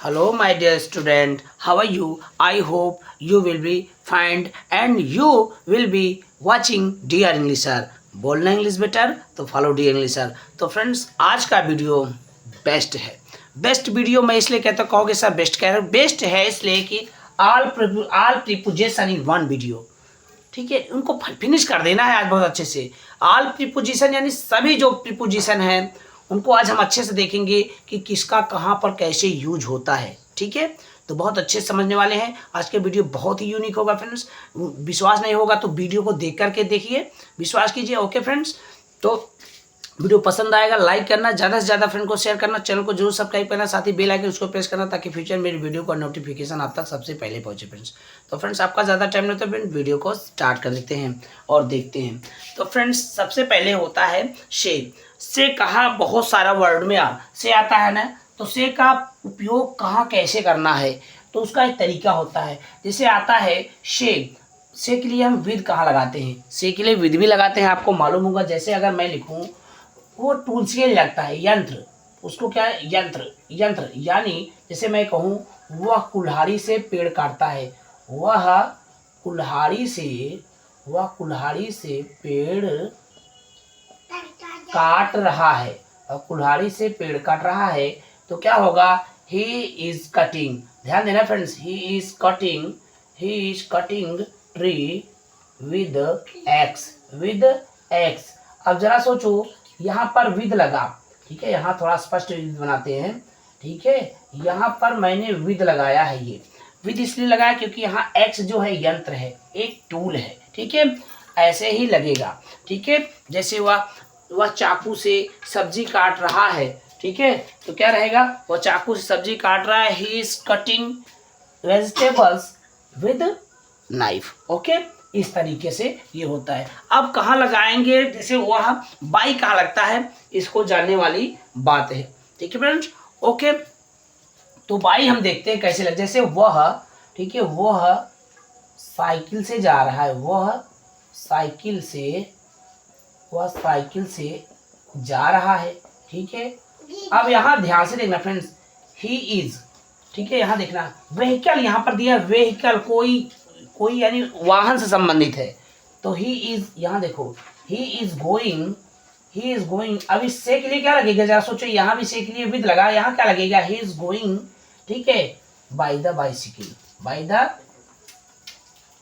Hello, my dear student. How are you? I hope you will be fine and you will be watching Dear English Sir. बोलना English better तो follow D English sir. तो friends आज का video best है। Best video मैं इसलिए कहता कहोगे सर बेस्ट कह रहे हो, बेस्ट है इसलिए कि all preposition in one video. ठीक है, उनको फिनिश कर देना है आज बहुत अच्छे से। ऑल प्रीपोजिशन यानी सभी जो प्रीपोजिशन है उनको आज हम अच्छे से देखेंगे कि किसका कहाँ पर कैसे यूज होता है। ठीक है, तो बहुत अच्छे से समझने वाले हैं। आज के वीडियो बहुत ही यूनिक होगा फ्रेंड्स। विश्वास नहीं होगा तो वीडियो को देख करके देखिए, विश्वास कीजिए। ओके फ्रेंड्स, तो वीडियो पसंद आएगा लाइक करना, ज़्यादा से ज़्यादा फ्रेंड को शेयर करना, चैनल को जरूर सब्सक्राइब करना, साथ ही बेल आइकन उसको प्रेस करना ताकि फ्यूचर मेरी वीडियो का नोटिफिकेशन आप तक सबसे पहले पहुंचे फ्रेंड्स। तो फ्रेंड्स आपका ज़्यादा टाइम नहीं तो फ्रेंड वीडियो को स्टार्ट कर देते हैं और देखते हैं। तो फ्रेंड्स सबसे पहले होता है से कहा बहुत सारा वर्ड में से आता है ना, तो से का उपयोग कहाँ कैसे करना है तो उसका एक तरीका होता है। जैसे आता है से के लिए हम विद कहाँ लगाते हैं, से के लिए विद भी लगाते हैं, आपको मालूम होगा। जैसे अगर मैं लिखूँ वो टूल्स के लिए लगता है, यंत्र, उसको क्या है यंत्र यानी जैसे मैं कहूँ वह कुल्हाड़ी से पेड़ काटता है, वह कुल्हाड़ी से पेड़ काट रहा है, और कुल्हाड़ी से पेड़ काट रहा है तो क्या होगा, ही इज कटिंग। ध्यान देना friends, he is cutting tree with x. अब जरा सोचो यहाँ पर विद लगा, ठीक है, यहाँ थोड़ा स्पष्ट विद बनाते हैं। ठीक है, यहाँ पर मैंने विद लगाया है। ये विद इसलिए लगाया क्योंकि यहाँ एक्स जो है यंत्र है, एक टूल है। ठीक है, ऐसे ही लगेगा। ठीक है, जैसे वह चाकू से सब्जी काट रहा है। ठीक है, तो क्या रहेगा, वह चाकू से सब्जी काट रहा है, he is cutting vegetables with knife. Okay, इस तरीके से ये होता है। अब कहाँ लगाएंगे, जैसे वह बाई कहाँ लगता है, इसको जानने वाली बात है। ठीक है फ्रेंड्स, ओके, तो बाई हम देखते हैं कैसे लग। जैसे वह, ठीक है, वह साइकिल से जा रहा है, वह साइकिल से जा रहा है। ठीक है, अब यहाँ ध्यान से देखना फ्रेंड्स, ही इज, ठीक है, यहाँ देखना व्हीकल, यहाँ पर दिया व्हीकल, कोई यानी वाहन से संबंधित है। तो ही इज, यहाँ देखो ही इज गोइंग। अब इस से के लिए क्या लगेगा, जरा सोचो, यहाँ भी से के लिए विद लगा, यहाँ क्या लगेगा, ही इज गोइंग, ठीक है, बाय द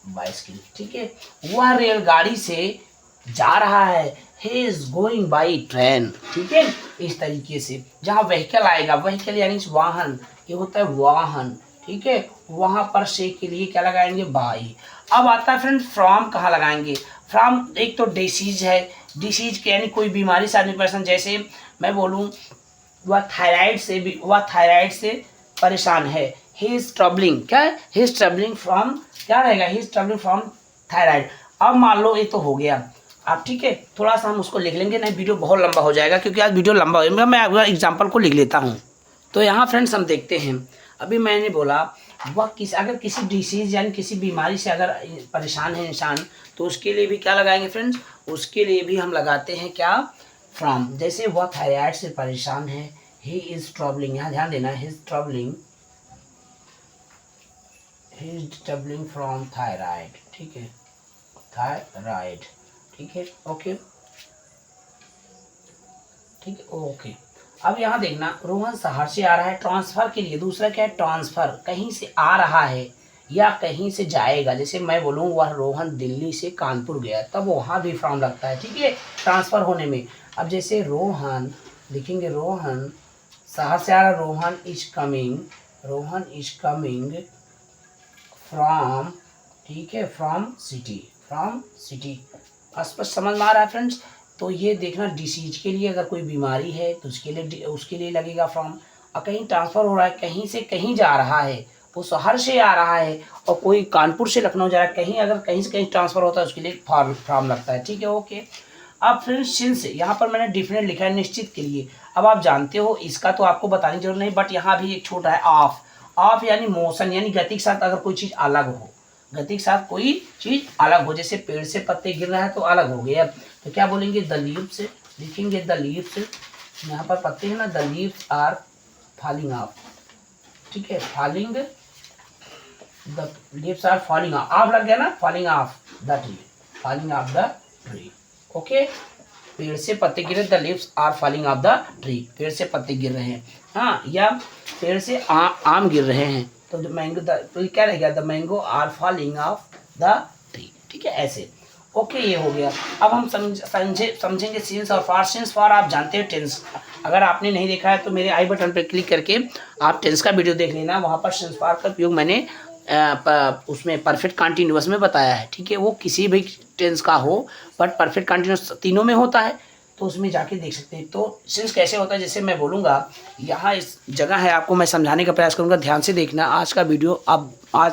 बाइसिकल। ठीक है, वह रेलगाड़ी से जा रहा है, ही इज गोइंग बाई ट्रेन। ठीक है, इस तरीके से जहाँ व्हीकल आएगा, व्हीकल यानी वाहन, ये होता है वाहन। ठीक है, वहां पर से के लिए क्या लगाएंगे, बाई। अब आता है फ्रेंड फ्रॉम कहाँ लगाएंगे। फ्रॉम एक तो डिसीज है, डिसीज के यानी कोई बीमारी से आदमी परेशान। जैसे मैं बोलूँ वह थायराइड से परेशान है, ही इज ट्रबलिंग, क्या है, ही इज ट्रबलिंग फ्रॉम, क्या रहेगा, he is troubling from thyroid. अब मान लो ये तो हो गया। अब ठीक है, थोड़ा सा हम उसको लिख लेंगे, नहीं वीडियो बहुत लंबा हो जाएगा, क्योंकि आज वीडियो लंबा हो जाएगा। मैं अगला एग्जाम्पल को लिख लेता हूँ। तो यहाँ फ्रेंड्स हम देखते हैं, अभी मैंने बोला वह अगर किसी डिसीज यानी किसी बीमारी से अगर परेशान है इंसान, तो उसके लिए भी क्या लगाएंगे फ्रेंड्स, उसके लिए भी हम लगाते हैं क्या, फ्रॉम। जैसे वह थायराइड से परेशान है, ही इज ट्रबलिंग, यहाँ ध्यान देना, he is troubling from thyroid. ठीक है, थायराइड, ठीक है, ओके, ठीक है, ओके। अब यहाँ देखना, रोहन शहर से आ रहा है, ट्रांसफर के लिए। दूसरा क्या है, ट्रांसफर, कहीं से आ रहा है या कहीं से जाएगा। जैसे मैं बोलूँ वह रोहन दिल्ली से कानपुर गया, तब वहाँ भी फ्रॉम लगता है। ठीक है, ट्रांसफर होने में। अब जैसे रोहन लिखेंगे, रोहन शहर से आ रहा है, रोहन इज कमिंग फ्रॉम, ठीक है, फ्रॉम सिटी। स्पष्ट समझ में आ रहा है फ्रेंड्स। तो ये देखना, डिसीज के लिए अगर कोई बीमारी है तो उसके लिए लगेगा फ्रॉम। और कहीं ट्रांसफ़र हो रहा है, कहीं से कहीं जा रहा है, वो शहर से आ रहा है, और कोई कानपुर से लखनऊ जा रहा है, कहीं अगर कहीं से कहीं ट्रांसफ़र होता है उसके लिए फ्रॉम लगता है। ठीक है, ओके। अब फ्रेंड्स सिंस, यहाँ पर मैंने डिफिनेट लिखा है, निश्चित के लिए। अब आप जानते हो इसका तो आपको बताने की जरूरत नहीं, बट यहाँ भी एक छोटा है, ऑफ यानी मोशन, यानी गति के साथ अगर कोई चीज़ अलग हो, जैसे पेड़ से पत्ते गिर रहा है तो अलग हो गया, तो क्या बोलेंगे, द लीव्स, लिखेंगे द लीव्स, यहाँ पर पत्ते हैं ना, the leaves are falling off, ठीक है, falling the leaves are falling off लग गया ना, falling off the tree, falling off the tree. Okay, पेड़ से पत्ते गिरे, the leaves are falling off the tree, पेड़ से पत्ते गिर रहे हैं। हाँ, या पेड़ से आम गिर रहे हैं, तो मैंगो तो क्या रह गया, the mango are falling off the tree. ठीक है, ऐसे। ओके, ये हो गया। अब हम समझेंगे सीन्स और फॉर। सीन्स फॉर आप जानते हैं टेंस, अगर आपने नहीं देखा है तो मेरे आई बटन पर क्लिक करके आप टेंस का वीडियो देख लेना, वहाँ पर सीन्स फॉर का उपयोग मैंने उसमें परफेक्ट कंटिन्यूअस में बताया है। ठीक है, वो किसी भी टेंस का हो, बट परफेक्ट कंटिन्यूअस तीनों में होता है, तो उसमें जाके देख सकते हैं। तो सिंस कैसे होता है, जैसे मैं बोलूँगा, यहाँ इस जगह है, आपको मैं समझाने का प्रयास करूँगा, ध्यान से देखना आज का वीडियो। अब आज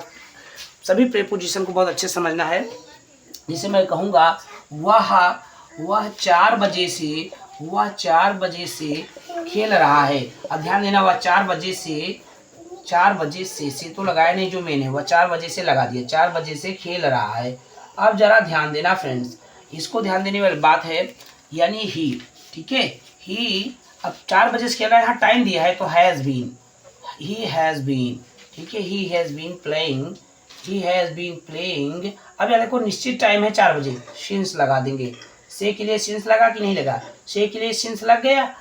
सभी प्रीपोजिशन को बहुत अच्छे से समझना है। जैसे मैं कहूँगा वह 4 बजे से खेल रहा है। अब ध्यान देना, वह 4 बजे से तो लगाया नहीं, जो मेन है वह 4 बजे से लगा दिया, 4 बजे से खेल रहा है। अब जरा ध्यान देना फ्रेंड्स, इसको ध्यान देने वाली बात है, यानी ही। ठीक है, ही अब 4 बजे से खेल रहा है, यहाँ टाइम दिया है तो has been, he has been. ठीक है, ही हैज़ बीन प्लेइंग। अब यहाँ देखो निश्चित टाइम है 4 बजे, सिंस लगा देंगे। से के लिए सिंस लगा कि नहीं लगा, से के लिए सिंस लग गया।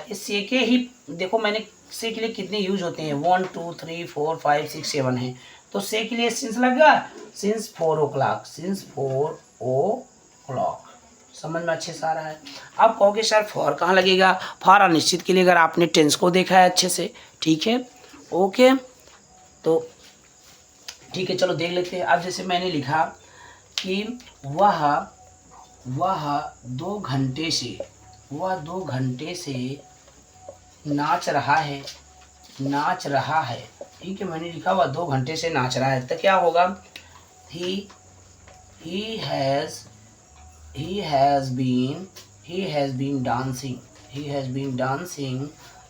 इस से के ही देखो, मैंने से के लिए कितने यूज होते हैं, 1 2 3 4 5 6 7 है, तो से के लिए सिंस लग गया, सिंस 4 o'clock, समझ में अच्छे से आ रहा है। अब कहोगे सर फॉर कहाँ लगेगा, फॉर अनिश्चित के लिए, अगर आपने टेंस को देखा है अच्छे से। ठीक है, ओके, तो ठीक है, चलो देख लेते हैं। अब जैसे मैंने लिखा कि वह 2 घंटे से नाच रहा है। ठीक है, मैंने लिखा वह 2 घंटे से नाच रहा है, तो क्या होगा, he has been dancing।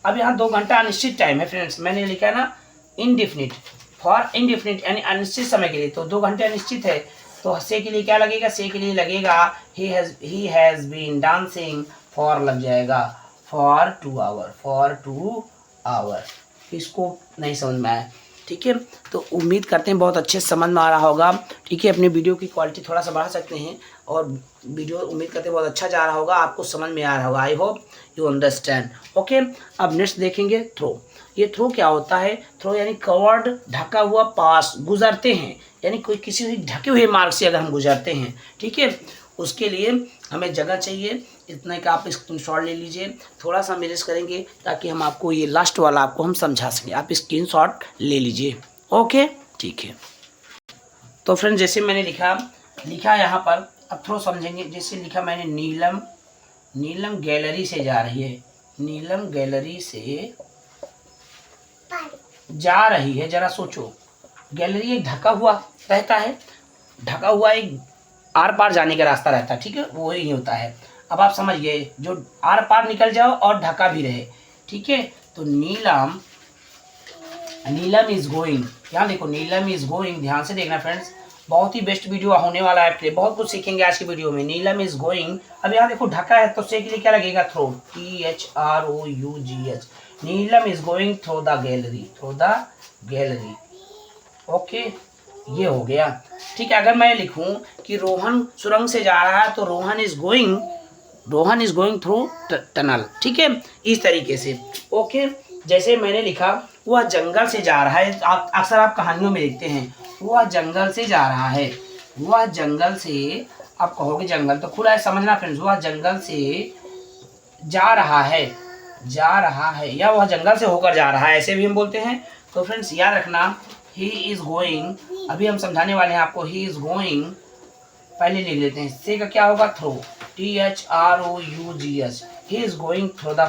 अब यहाँ 2 घंटा अनिश्चित टाइम है फ्रेंड्स, मैंने लिखा है ना इनडिफिनिट, फॉर इनडिफिनिट यानी अनिश्चित समय के लिए, तो 2 घंटे अनिश्चित है, तो से के लिए क्या लगेगा, से के लिए लगेगा he has been dancing, for लग जाएगा for 2 hour। इसको नहीं समझ में आया, ठीक है, तो उम्मीद करते हैं बहुत अच्छे से समझ में आ रहा होगा। ठीक है, अपने वीडियो की क्वालिटी थोड़ा सा बढ़ा सकते हैं, और वीडियो उम्मीद करते हैं बहुत अच्छा जा रहा होगा, आपको समझ में आ रहा होगा। I hope you understand. Okay, अब नेक्स्ट देखेंगे थ्रो। ये थ्रो क्या होता है, थ्रो यानी कवर्ड, ढका हुआ, पास, गुजरते हैं, यानी कोई किसी ढके हुए मार्ग से अगर हम गुजरते हैं, ठीक है, उसके लिए हमें जगह चाहिए। इतना कि आप स्क्रीनशॉट ले लीजिए, थोड़ा सा मेरेज करेंगे ताकि हम आपको ये लास्ट वाला आपको हम समझा सकें, आप स्क्रीनशॉट ले लीजिए। ओके, ठीक है, तो फ्रेंड जैसे मैंने लिखा यहाँ पर, अब थ्रो समझेंगे। जैसे लिखा मैंने, नीलम गैलरी से जा रही है, नीलम गैलरी से जा रही है। जरा सोचो, गैलरी एक ढका हुआ रहता है, ढका हुआ एक आर पार जाने का रास्ता रहता है, ठीक है, वो ही होता है। अब आप समझ गए, जो आर पार निकल जाओ और ढका भी रहे, ठीक है, तो नीलम इज गोइंग। यहाँ देखो, नीलम इज गोइंग, ध्यान से देखना फ्रेंड्स, बहुत ही बेस्ट वीडियो होने वाला है आपके लिए, बहुत कुछ सीखेंगे आज की वीडियो में। नीलम इज गोइंग, अब यहाँ देखो ढका है, तो से के लिए क्या लगेगा, through, THROUGH। Neelam is going through the gallery. Okay, ये हो गया। ठीक है, अगर मैं लिखूं कि रोहन सुरंग से जा रहा है, तो Rohan is going through tunnel. ठीक है, इस तरीके से। ओके, जैसे मैंने लिखा वह जंगल से जा रहा है, आप अक्सर आप कहानियों में देखते हैं, वह जंगल से जा रहा है, वह जंगल से, आप कहोगे जंगल तो खुला है, समझना फ्रेंड्स, वह जंगल से जा रहा है, या वह जंगल से होकर जा रहा है, ऐसे भी हम बोलते हैं। तो फ्रेंड्स याद रखना, ही इज गोइंग, अभी हम समझाने वाले हैं आपको, ही इज गोइंग, पहले लिख लेते हैं, से का क्या होगा, through, THROUGH, he is going through the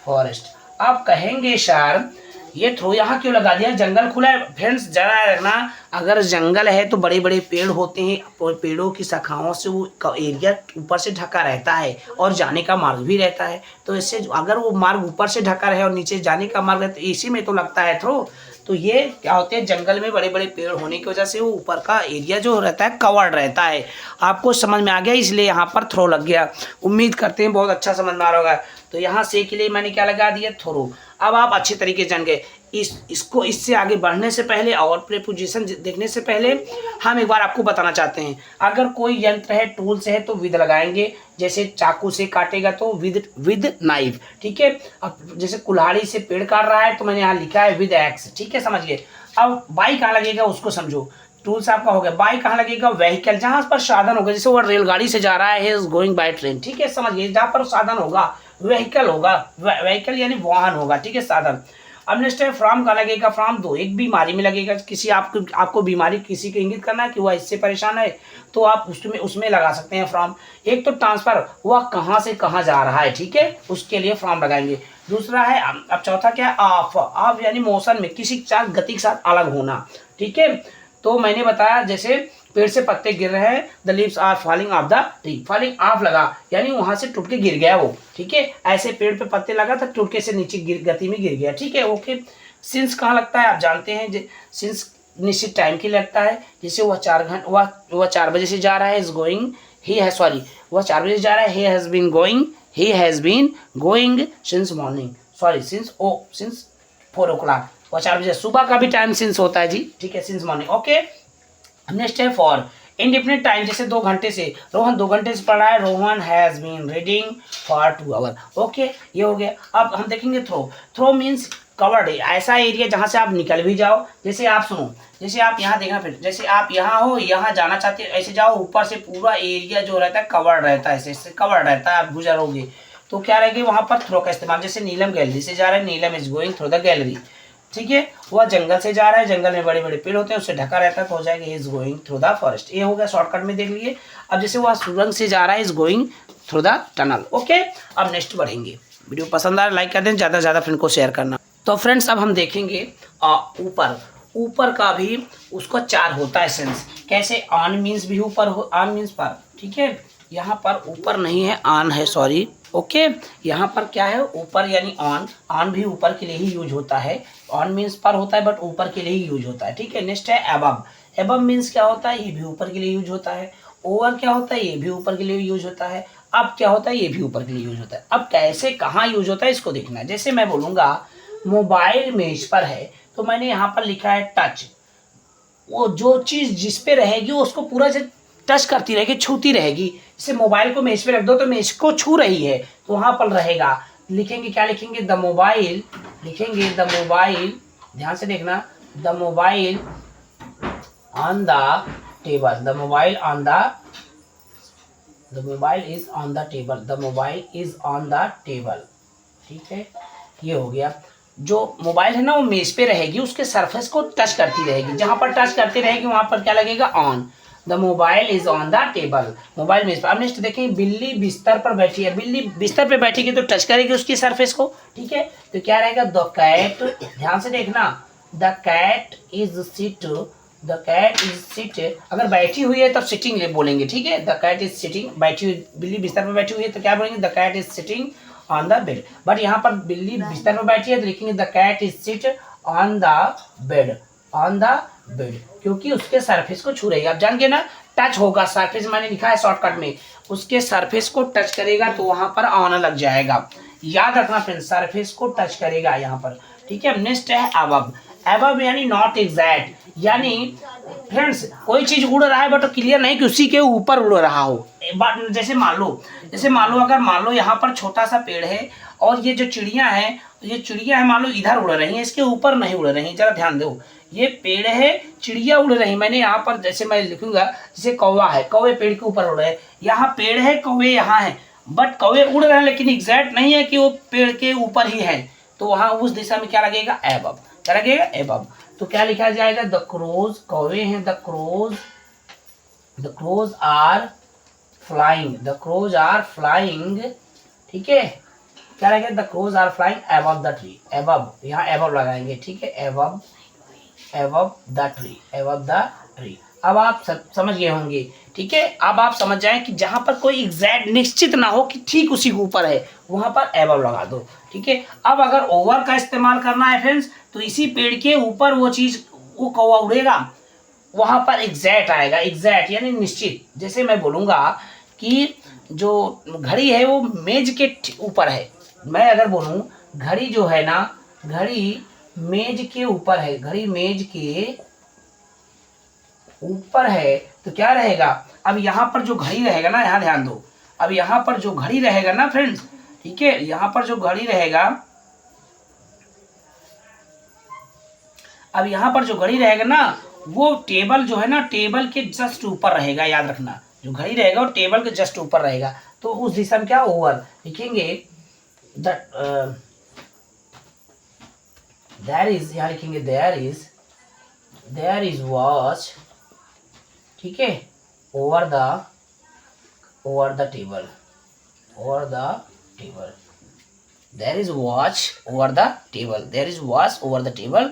forest. आप कहेंगे सर ये थ्रो यहाँ क्यों लगा दिया, जंगल खुला है। फ्रेंड्स जरा रखना, अगर जंगल है तो बड़े बड़े पेड़ होते हैं, पेड़ों की शाखाओं से वो एरिया ऊपर से ढका रहता है, और जाने का मार्ग भी रहता है, तो इससे अगर वो मार्ग ऊपर से ढका रहे और नीचे जाने का मार्ग है, तो इसी में तो लगता है थ्रो। तो ये क्या होते हैं, जंगल में बड़े बड़े पेड़ होने की वजह से वो ऊपर का एरिया जो रहता है कवर्ड रहता है। आपको समझ में आ गया, इसलिए यहाँ पर थ्रो लग गया। उम्मीद करते हैं बहुत अच्छा समझ में आ रहा होगा। तो यहाँ से के लिए मैंने क्या लगा दिया, थ्रो। अब आप अच्छे तरीके से जान गए। इसको इससे आगे बढ़ने से पहले और प्रीपोजिशन देखने से पहले हम एक बार आपको बताना चाहते हैं, अगर कोई यंत्र है, टूल्स है, तो विद लगाएंगे। जैसे चाकू से काटेगा तो विद नाइफ, ठीक है। अब जैसे कुल्हाड़ी से पेड़ काट रहा है तो मैंने यहाँ लिखा है विद एक्स, ठीक है, समझिए। अब बाई कहाँ लगेगा उसको समझो। टूल्स आपका हो गया, बाई कहाँ लगेगा, व्हीकल, जहाँ पर साधन होगा। जैसे वो रेलगाड़ी से जा रहा है, इज गोइंग बाय ट्रेन, ठीक है, समझिए। जहाँ पर साधन होगा व्हीकल होगा, व्हीकल यानी वाहन होगा, ठीक है, साधन। अब नेक्स्ट है फ्रॉम का लगेगा, फ्रॉम दो, एक बीमारी में लगेगा। किसी आपको बीमारी किसी को इंगित करना है कि वह इससे परेशान है, तो आप उसमें लगा सकते हैं फ्रॉम। एक तो ट्रांसफर, वह कहाँ से कहाँ जा रहा है, ठीक है, उसके लिए फ्रॉम लगाएंगे। दूसरा है, अब चौथा क्या है, ऑफ यानी मोशन में, किसी गति के साथ अलग होना, ठीक है। तो मैंने बताया जैसे पेड़ से पत्ते गिर रहे हैं, the leaves are falling off the tree, falling off लगा यानी वहां से टूट के गिर गया वो, ठीक है। ऐसे पेड़ पे पत्ते लगा था, टूट के से नीचे गति में गिर गया, ठीक है, ओके। सिंस कहाँ लगता है आप जानते हैं, सिंस निश्चित टाइम के लिए लगता है। जैसे वह 4 घंटे वह 4 बजे से जा रहा है, इज गोइंग, वह 4 बजे से जा रहा है, he has been going since morning, since 4 o'clock, वह 4 बजे। सुबह का भी टाइम सिंस होता है जी, ठीक है, सिंस मॉर्निंग, ओके। नेक्स्ट है फॉर, इंडिफिनिट टाइम, जैसे 2 घंटे से, रोहन 2 घंटे से पढ़ रहा है, Rohan has been reading for 2 hours, okay, ये हो गया। अब हम देखेंगे थ्रो मीन्स कवर्ड, ऐसा एरिया जहाँ से आप निकल भी जाओ। जैसे आप सुनो, जैसे आप यहाँ देखना, फिर जैसे आप यहाँ हो, यहाँ जाना चाहते हो, ऐसे जाओ, ऊपर से पूरा एरिया जो रहता है कवर्ड रहता है, ऐसे कवर्ड रहता है, आप गुजरोगे तो क्या रहेगी वहाँ पर थ्रो का इस्तेमाल। जैसे नीलम गैलरी से जा रहा है, Neelam is going through the gallery, ठीक है। वह जंगल से जा रहा है, जंगल में बड़े बड़े पेड़ होते हैं, उससे ढका रहता है, तो हो जाएगा is going through the forest. ये हो गया, शॉर्टकट में देख लिए। अब जैसे वह सुरंग से जा रहा है, is going through the tunnel, okay. अब नेक्स्ट बढ़ेंगे। वीडियो पसंद आए लाइक कर दें, ज़्यादा से ज़्यादा फ्रेंड को शेयर करना। तो फ्रेंड्स अब हम देखेंगे ऊपर का भी उसका 4 होता है सेंस। कैसे, ऑन मीन्स भी ऊपर हो, ऑन मीन्स पर, ठीक है। यहाँ पर ऊपर नहीं है, ऑन है, सॉरी, ओके। यहाँ पर क्या है, ऊपर यानी ऑन भी ऊपर के लिए ही यूज होता है। ऑन मीन्स पर होता है बट ऊपर के लिए ही यूज होता है, ठीक है। नेक्स्ट है एबव मीन्स क्या होता है, ये भी ऊपर के लिए यूज होता है। ओवर क्या होता है, ये भी ऊपर के लिए यूज होता है। अब क्या होता है, ये भी ऊपर के लिए यूज होता है। अब कैसे कहाँ यूज होता है इसको देखना है। जैसे मैं बोलूँगा मोबाइल मेज पर है, तो मैंने यहाँ पर लिखा है टच। वो जो चीज़ जिस पे रहेगी उसको पूरा से टच करती रहेगी, छूती रहेगी। जैसे मोबाइल को मेज पे रख दो तो मेज को छू रही है, तो वहाँ पर रहेगा। लिखेंगे क्या, लिखेंगे द मोबाइल, लिखेंगे द मोबाइल, ध्यान से देखना, the mobile on the table, the mobile is on the table, the mobile is on the table, ठीक है। ये हो गया। जो मोबाइल है ना वो मेज पे रहेगी, उसके सरफेस को टच करती रहेगी, जहां पर टच करती रहेगी वहां पर क्या लगेगा, on. The mobile is on the table, mobile मेज पर। अब नेक्स्ट देखेंगे, बिल्ली बिस्तर पर बैठी है। बिल्ली बिस्तर पे बैठेगी तो टच करेगी उसकी सरफेस को, ठीक है। तो क्या रहेगा, द कैट, ध्यान से देखना, द कैट इज सिट, अगर बैठी हुई है तब सिटिंग बोलेंगे, ठीक है। द कैट इज सिटिंग, बैठी हुई, बिल्ली बिस्तर पर बैठी हुई है तो क्या बोलेंगे, the cat is sitting on the bed. But यहाँ पर बिल्ली बिस्तर पर बैठी है तो लिखेंगे the cat is sit on the bed, क्योंकि उसके सरफेस को छू रही है। आप जान गए ना, टच होगा, सरफेस मैंने लिखा है शॉर्टकट में, उसके सरफेस को टच करेगा तो वहां पर ऑन लग जाएगा। याद रखना फ्रेंड्स, सरफेस को टच करेगा यहाँ पर, ठीक है। नेक्स्ट है अबव यानी नॉट एग्जैक्ट, यानी फ्रेंड्स कोई चीज उड़ रहा है बट क्लियर नहीं कि उसी के ऊपर उड़ रहा हो। जैसे मान लो अगर मान लो यहाँ पर छोटा सा पेड़ है और ये जो चिड़िया है, मान लो इधर उड़ रही है, इसके ऊपर नहीं उड़ रही, जरा ध्यान दो। ये पेड़ है, चिड़िया उड़ रही, मैंने यहाँ पर जैसे मैं लिखूंगा, जैसे कौवा है, कौवे पेड़ के ऊपर उड़ रहे हैं, यहाँ पेड़ है, कौवे यहाँ है, बट कौवे उड़ रहे हैं लेकिन एग्जैक्ट नहीं है कि वो पेड़ के ऊपर ही है, तो वहाँ उस दिशा में क्या लगेगा, एबव, क्या लगेगा, एबव। तो क्या लिखा जाएगा, द क्रोज, कौवे हैं, द क्रोज आर फ्लाइंग, ठीक है। क्या लगेगा, the crows are flying above the tree, above, यहाँ एबव लगाएंगे, ठीक है, एबव द ट्री। अब आप समझ गए होंगे, ठीक है। अब आप समझ जाएं कि जहां पर कोई एग्जैक्ट निश्चित ना हो कि ठीक उसी के ऊपर है, वहां पर एबव लगा दो, ठीक है। अब अगर ओवर का इस्तेमाल करना है फ्रेंड्स, तो इसी पेड़ के ऊपर वो चीज, वो कौवा उड़ेगा, वहां पर एग्जैक्ट आएगा, एग्जैक्ट यानी निश्चित। जैसे मैं बोलूंगा कि जो घड़ी है वो मेज के ऊपर है, मैं अगर बोलूं घड़ी जो है ना, घड़ी मेज के ऊपर है, घड़ी मेज के ऊपर है, तो क्या रहेगा, अब यहाँ पर जो घड़ी रहेगा ना, यहाँ ध्यान दो, अब यहाँ पर जो घड़ी रहेगा ना फ्रेंड्स, ठीक है, यहाँ पर जो घड़ी रहेगा, अब यहाँ पर जो घड़ी रहेगा ना, वो टेबल जो है ना, टेबल के जस्ट ऊपर रहेगा, याद रखना, जो घड़ी रहेगा वो टेबल के जस्ट ऊपर रहेगा, तो उस दिशा में क्या ओवर लिखेंगे, देयर इज, यहाँ लिखेंगे देयर इज वॉच, ठीक है, over the table, there is watch over the table, there is watch over the table,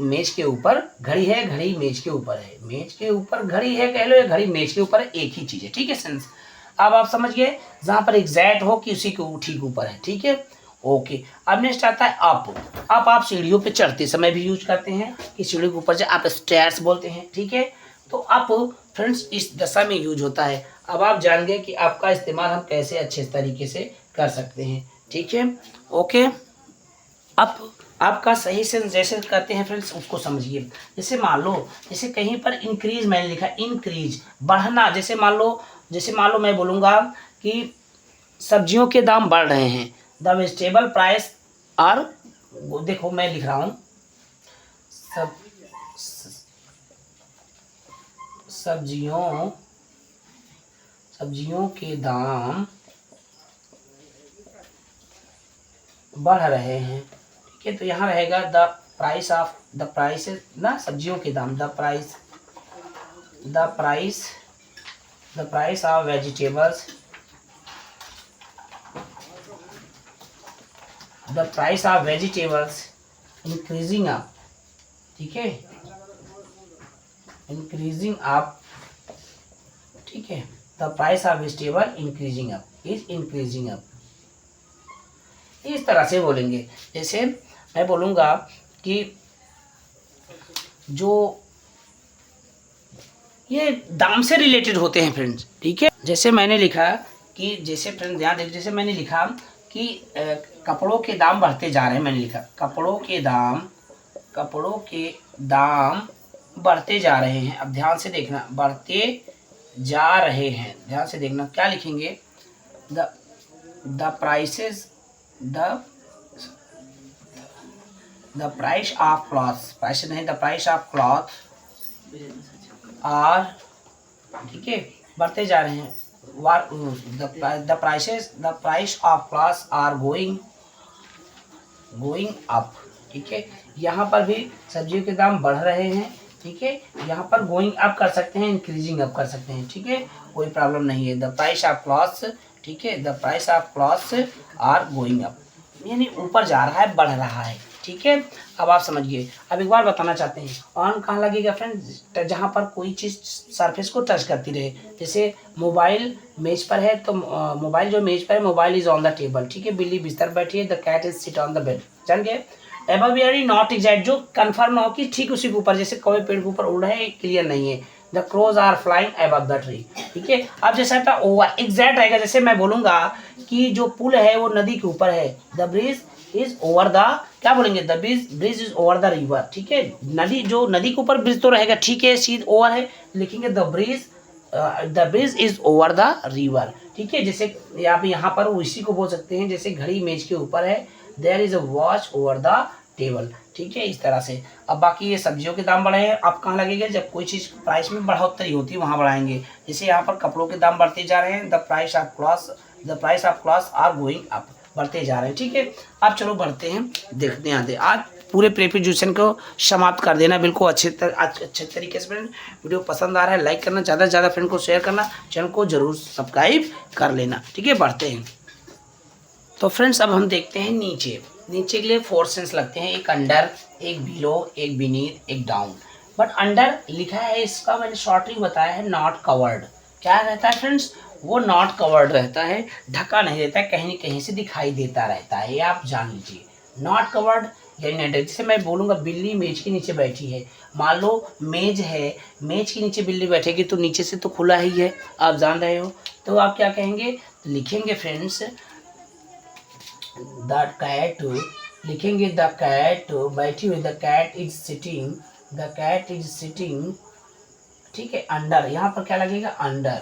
मेज के ऊपर घड़ी है, घड़ी मेज के ऊपर है, मेज के ऊपर घड़ी है कह लो, या घड़ी मेज के ऊपर है, एक ही चीज है, ठीक है सेंस। अब आप समझ गए, जहां पर एग्जैक्ट हो कि उसी के ठीक ऊपर है, ठीक है, ओके। अब नेक्स्ट आता है अप। आप सीढ़ियों पे चढ़ते समय भी यूज करते हैं कि सीढ़ी के ऊपर से आप स्टेयर्स बोलते हैं, ठीक है, तो अप फ्रेंड्स इस दशा में यूज होता है। अब आप जान गए कि आपका इस्तेमाल हम कैसे अच्छे तरीके से कर सकते हैं, ठीक है, ओके। अब आपका सही से जैसे करते हैं फ्रेंड्स उसको समझिए। जैसे मान लो, जैसे कहीं पर इंक्रीज मैंने लिखा, इंक्रीज बढ़ना, जैसे मान लो मैं बोलूँगा कि सब्जियों के दाम बढ़ रहे हैं, द वेजिटेबल प्राइस आर, देखो मैं लिख रहा हूँ सब्जियों के दाम बढ़ रहे हैं, ठीक है, तो यहाँ रहेगा द प्राइस ना, सब्जियों के दाम, the price of vegetables, the price of vegetables increasing up, ठीक है, इंक्रीजिंग अप, ठीक है, the price of vegetable increasing up, is increasing up, इस तरह से बोलेंगे। जैसे मैं बोलूँगा कि जो ये दाम से रिलेटेड होते हैं फ्रेंड्स, ठीक है, जैसे मैंने लिखा कि, जैसे फ्रेंड्स ध्यान दें, जैसे मैंने लिखा कि कपड़ों के दाम बढ़ते जा रहे हैं, मैंने लिखा कपड़ों के दाम बढ़ते जा रहे हैं। अब ध्यान से देखना, बढ़ते जा रहे हैं, ध्यान से देखना, क्या लिखेंगे, the prices the price of cloth, price नहीं, the price of cloth are, ठीक है, बढ़ते जा रहे हैं, the price of cloth are going up, ठीक है, यहाँ पर भी सब्जियों के दाम बढ़ रहे हैं, ठीक है, यहाँ पर गोइंग अप कर सकते हैं, इंक्रीजिंग अप कर सकते हैं, ठीक है, कोई प्रॉब्लम नहीं है, द प्राइस ऑफ क्लॉथ्स, ठीक है, the price of clothes are going up, यानी ऊपर जा रहा है, बढ़ रहा है, ठीक है। अब आप समझिए। अब एक बार बताना चाहते हैं, ऑन कहाँ लगेगा फ्रेंड्स, जहाँ पर कोई चीज़ सरफेस को टच करती रहे, जैसे मोबाइल मेज पर है, तो मोबाइल जो मेज पर है, mobile is on the table, ठीक है, बिल्ली बिस्तर बैठी है, the cat is sit on the bed, जान गए। एबव यानी नॉट एग्जैक्ट, जो कंफर्म ना हो कि ठीक उसी के ऊपर, जैसे कौवे पेड़ के ऊपर उड़ रहे हैं, क्लियर नहीं है, the crows are flying above the tree, ठीक है। अब जैसा था ओवर एग्जैक्ट रहेगा, जैसे मैं बोलूंगा कि जो पुल है वो नदी के ऊपर है, the bridge is over the, क्या बोलेंगे, the bridge is over the river, ठीक है, नदी जो नदी के ऊपर ब्रिज तो रहेगा, ठीक है, सीध ओवर है, लिखेंगे the bridge is over the river, ठीक है। जैसे आप यहाँ पर उसी को बोल सकते हैं, जैसे घड़ी मेज के ऊपर है, there is a watch over the table, ठीक है, इस तरह से। अब बाकी ये सब्जियों के दाम बढ़े हैं, अब कहाँ लगेगा, जब कोई चीज़ प्राइस में बढ़ोतरी होती है वहाँ बढ़ाएंगे, जैसे यहाँ पर कपड़ों के दाम बढ़ते जा रहे हैं, the price of clothes are going up, बढ़ते जा रहे हैं, ठीक है। अब चलो बढ़ते हैं, देखते हैं आते, आज पूरे प्रीपोजिशन को समाप्त कर देना बिल्कुल अच्छे तरीके से। फ्रेंड वीडियो पसंद आ रहा है, लाइक करना, ज़्यादा से ज़्यादा फ्रेंड को शेयर करना, चैनल को जरूर सब्सक्राइब कर लेना, ठीक है। बढ़ते हैं, तो फ्रेंड्स अब हम देखते हैं नीचे के लिए 4 सेंस लगते हैं, एक अंडर, एक बिलो, एक बीनीथ, एक डाउन। बट अंडर लिखा है, इसका मैंने शॉर्टली बताया है, नॉट कवर्ड, क्या रहता है फ्रेंड्स, वो नॉट कवर्ड रहता है, ढका नहीं रहता है, कहीं न कहीं से दिखाई देता रहता है, ये आप जान लीजिए, नॉट कवर्ड यानी अंडर। जैसे मैं बोलूँगा बिल्ली मेज के नीचे बैठी है, मान लो मेज है, मेज के नीचे बिल्ली बैठेगी तो नीचे से तो खुला ही है, आप जान रहे हो, तो आप क्या कहेंगे, लिखेंगे फ्रेंड्स द कैट, लिखेंगे द कैट बैठी हुई, the cat is sitting, the cat is sitting, ठीक है, अंडर, यहाँ पर क्या लगेगा, under,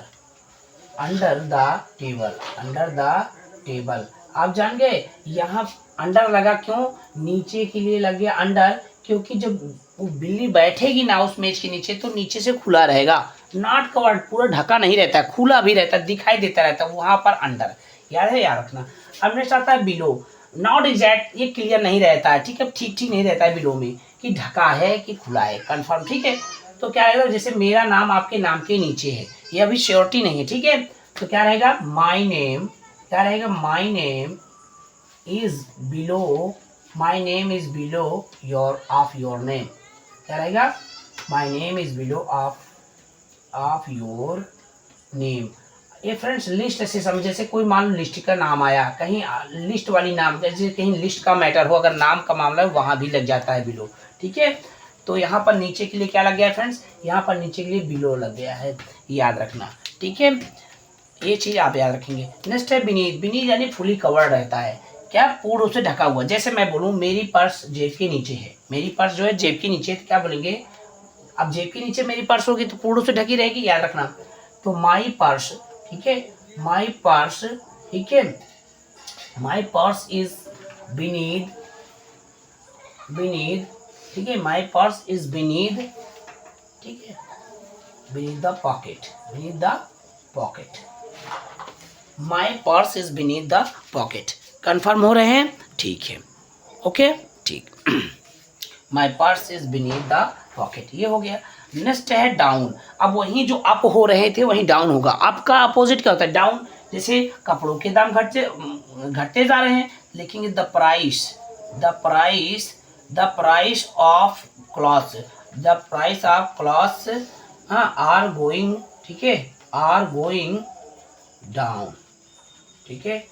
under the table, under the table. आप जान गए यहाँ अंडर लगा क्यों, नीचे के लिए लग गया अंडर, क्योंकि जब वो बिल्ली बैठेगी ना उस मेज के नीचे तो नीचे से खुला रहेगा, नॉट कवर्ड, पूरा ढका नहीं रहता है, खुला भी रहता है, दिखाई देता रहता है, वहां पर अंडर, याद है, याद रखना। अब नेक्स्ट आता है बिलो, नॉट एग्जैक्ट, ये क्लियर नहीं रहता है, ठीक है, ठीक ठीक नहीं रहता है बिलो में कि ढका है कि खुला है, कंफर्म, ठीक है। तो क्या रहेगा, जैसे मेरा नाम आपके नाम के नीचे है, ये अभी श्योरिटी नहीं है, ठीक है, तो क्या रहेगा, माई नेम, क्या रहेगा, my name is below, my name is below your of your name, क्या रहेगा, my name is below of your name. ये फ्रेंड्स लिस्ट ऐसे समझे, जैसे कोई मान लो लिस्ट का नाम आया, कहीं लिस्ट वाली नाम, जैसे कहीं लिस्ट का मैटर हो, अगर नाम का मामला है वहां भी लग जाता है बिलो, ठीक है। तो यहाँ पर नीचे के लिए क्या लग गया है फ्रेंड्स, यहाँ पर नीचे के लिए बिलो लग गया है, याद रखना, ठीक है, ये चीज आप याद रखेंगे। नेक्स्ट है बीनीथ, बीनीथ यानी फुली कवर्ड रहता है, क्या, पूर्ण रूप से ढका हुआ, जैसे मैं बोलूँ मेरी पर्स जेब के नीचे है, मेरी पर्स जो है जेब के नीचे, तो क्या बोलेंगे, अब जेब के नीचे मेरी पर्स होगी तो पूर्ण रूप से ढकी रहेगी, याद रखना। तो माई पर्स, ठीक है, माई पर्स, ठीक है, माई पर्स इज बीनीथ, बीनीथ, ठीक है, माई पर्स इज बीनीथ, ठीक है, beneath the pocket, beneath the pocket, my purse is beneath the pocket, confirm हो रहे हैं, ठीक है, ओके, ठीक, माई purse is beneath the pocket, ये हो गया। नेक्स्ट है डाउन, अब वहीं जो अप हो रहे थे वहीं डाउन होगा, अप का अपोजिट क्या होता है, डाउन, जैसे कपड़ों के दाम घटते जा रहे हैं, लिखेंगे the price, the price, the price of clothes, the price of clothes are going, ठीक है, आर गोइंग डाउन, ठीक है,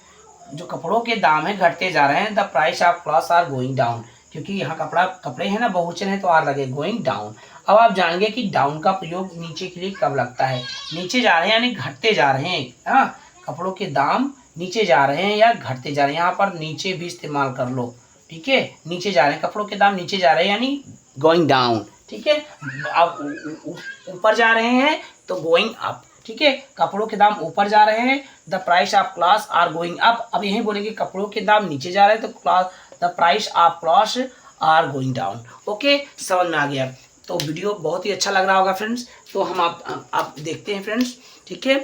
जो कपड़ों के दाम है घटते जा रहे हैं, the price of clothes are going down, क्योंकि यहाँ कपड़े हैं ना बहुवचन है तो आर लगे, गोइंग डाउन। अब आप जानेंगे कि डाउन का प्रयोग नीचे के लिए कब लगता है, नीचे जा रहे हैं यानी घटते जा रहे हैं, हाँ, कपड़ों के दाम नीचे जा रहे हैं या घटते जा रहे हैं, यहाँ पर नीचे भी इस्तेमाल कर लो, ठीक है, नीचे जा रहे हैं, कपड़ों के दाम नीचे जा रहे हैं यानी गोइंग डाउन, ठीक है, अब ऊपर जा रहे हैं तो गोइंग अप, ठीक है, कपड़ों के दाम ऊपर जा रहे हैं, the price of clothes are going up, अब यही बोलेंगे कपड़ों के दाम नीचे जा रहे हैं तो the price of clothes are going down, okay, समझ में आ गया। तो वीडियो बहुत ही अच्छा लग रहा होगा फ्रेंड्स, तो हम आप देखते हैं फ्रेंड्स, ठीक है,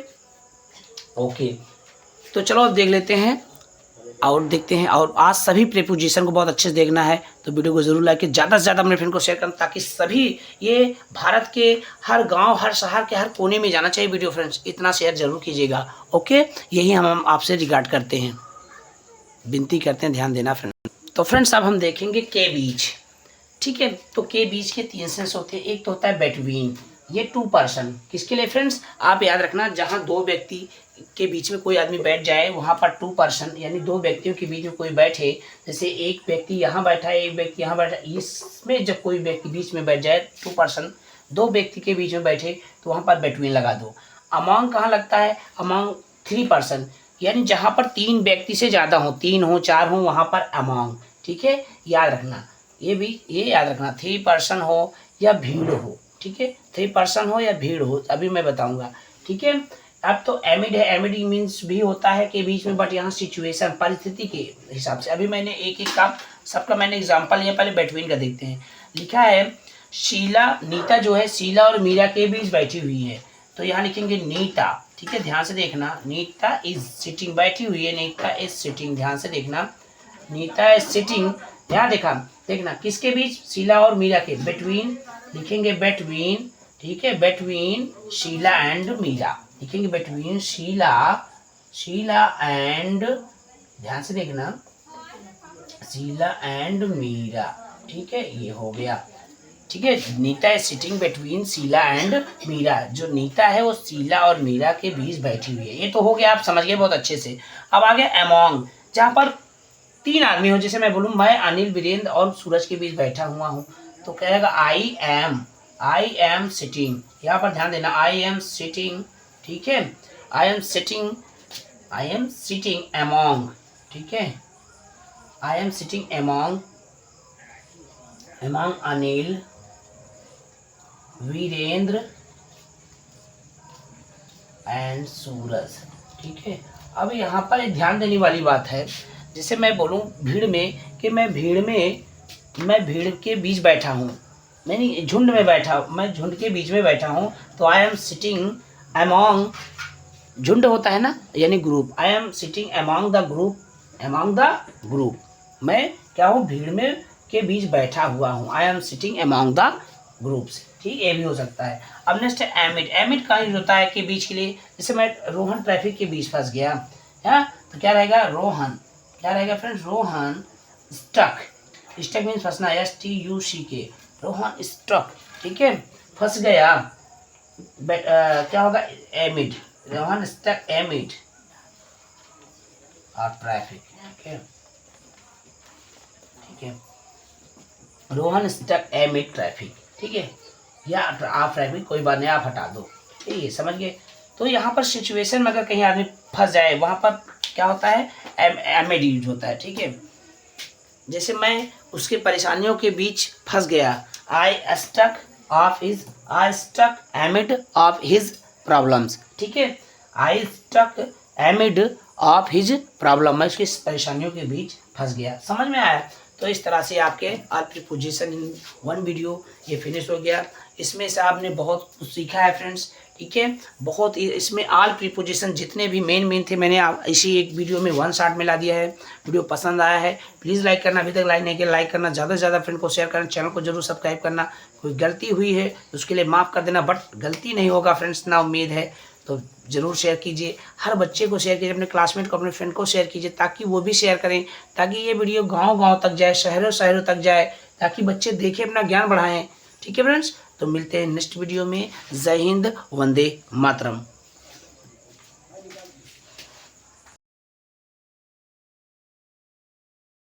ओके, तो चलो अब देख लेते हैं और देखते हैं, और आज सभी प्रीपोजिशन को बहुत अच्छे से देखना है, तो वीडियो को जरूर लाइक, ज़्यादा से ज़्यादा अपने फ्रेंड को शेयर करना, ताकि सभी ये भारत के हर गांव हर शहर के हर कोने में जाना चाहिए वीडियो फ्रेंड्स, इतना शेयर जरूर कीजिएगा, ओके, यही हम आपसे रिगार्ड करते हैं, विनती करते हैं, ध्यान देना फ्रेंड। तो फ्रेंड्स अब हम देखेंगे के बीच, ठीक है, तो के बीच के 3 सेंस होते हैं, एक तो होता है बिटवीन, ये 2 पर्सन, किसके लिए फ्रेंड्स, आप याद रखना, जहाँ 2 व्यक्ति के बीच में कोई आदमी बैठ जाए वहाँ पर 2 पर्सन, यानी 2 व्यक्तियों के बीच में कोई बैठे, जैसे एक व्यक्ति यहाँ बैठा है एक व्यक्ति यहाँ बैठा है, इसमें जब कोई व्यक्ति बीच में बैठ जाए 2 पर्सन, 2 व्यक्ति के बीच में बैठे तो वहाँ पर बिटवीन लगा दो। अमॉन्ग कहाँ लगता है, अमॉन्ग 3 पर्सन, यानी जहाँ पर 3 व्यक्ति से ज़्यादा हो, 3 हो 4 हो वहाँ पर अमॉन्ग, ठीक है, याद रखना, ये याद रखना, 3 पर्सन हो या भीड़ हो, ठीक है, 3 पर्सन हो या भीड़ हो, अभी मैं बताऊंगा, ठीक है। अब तो एमिड है, एमिड मीन्स भी होता है के बीच में, बट यहाँ सिचुएशन परिस्थिति के हिसाब से, अभी मैंने एक एक का सबका मैंने एग्जांपल लिया, पहले बिटवीन का देखते हैं। लिखा है शीला, नीता जो है शीला और मीरा के बीच बैठी हुई है, तो यहाँ लिखेंगे नीता, ठीक है, ध्यान से देखना, नीता इज सिटिंग, बैठी हुई है, नीता इज सिटिंग, ध्यान से देखना, नीता इज सिटिंग, यहाँ देखना किसके बीच, शीला और मीरा के, बिटवीन, लिखेंगे बिटवीन, ठीक है, बिटवीन शीला एंड मीरा, लिखेंगे बिटवीन शीला एंड, ध्यान से देखना, शीला एंड मीरा, ठीक है, ये हो गया, ठीक है, Nita is sitting between Sheela and Meera, जो नीता है वो शीला और मीरा के बीच बैठी हुई है, ये तो हो गया, आप समझ गए बहुत अच्छे से। अब आ गया अमॉन्ग, जहाँ पर 3 आदमी हो, जैसे मैं बोलूँ मैं अनिल वीरेंद्र और सूरज के बीच बैठा हुआ हूँ, तो कहेगा आई एम सिटिंग, यहाँ पर ध्यान देना, आई एम सिटिंग, ठीक है, आई एम सिटिंग अमॉन्ग, ठीक है, I am sitting among Anil, Virendra and Suraj. ठीक है, अब यहाँ पर एक ध्यान देने वाली बात है, जैसे मैं बोलूँ भीड़ में कि मैं भीड़ के बीच बैठा हूँ, मैं नहीं झुंड में बैठा, मैं झुंड के बीच में बैठा हूँ, तो आई एम सिटिंग अमॉन्ग, झुंड होता है ना यानी group, I am sitting among the group, मैं क्या हूँ भीड़ में के बीच बैठा हुआ हूँ, आई am sitting among the groups. ठीक, ये भी हो सकता है। अब नेक्स्ट है एमिड। एमिड का यूज होता है कि बीच के लिए, जैसे मैं रोहन ट्रैफिक के बीच फंस गया है, तो क्या रहेगा रोहन, क्या रहेगा friends, Rohan stuck, stuck means फंसना, STUCK, रोहन स्टक। ठीक है, फंस गया, क्या होगा एमिड, रोहन स्टक एमिड और ट्रैफिक। ठीक है, ठीक है, रोहन स्टक एमिड ट्रैफिक। ठीक है, या आप ट्रैफिक कोई बात नहीं, आप हटा दो। ठीक है, समझ गए। तो यहाँ पर सिचुएशन में अगर कहीं आदमी फंस जाए, वहाँ पर क्या होता है एमिड यूज होता है। ठीक है, जैसे मैं उसके परेशानियों के बीच फंस गया, I stuck amid of his problems. ठीक है, I stuck amid of his problem, मैं उसकी परेशानियों के बीच फंस गया। समझ में आया? तो इस तरह से आपके all preposition in one video ये फिनिश हो गया। इसमें से आपने बहुत कुछ सीखा है फ्रेंड्स। ठीक है, बहुत इसमें ऑल प्रीपोजिशन जितने भी मेन थे मैंने इसी एक वीडियो में वन शॉट में ला दिया है। वीडियो पसंद आया है प्लीज़ लाइक करना, अभी तक लाइक नहीं किया लाइक करना, ज़्यादा से ज़्यादा फ्रेंड को शेयर करना, चैनल को जरूर सब्सक्राइब करना। कोई गलती हुई है उसके लिए माफ़ कर देना, बट गलती नहीं होगा फ्रेंड्स, ना उम्मीद है। तो ज़रूर शेयर कीजिए, हर बच्चे को शेयर कीजिए, अपने क्लासमेट को, अपने फ्रेंड को शेयर कीजिए, ताकि वो भी शेयर करें, ताकि ये वीडियो गांव-गांव तक जाए, शहरों तक जाए, ताकि बच्चे देखें, अपना ज्ञान बढ़ाएं। ठीक है फ्रेंड्स, तो मिलते हैं नेक्स्ट वीडियो में। जय हिंद, वंदे मातरम।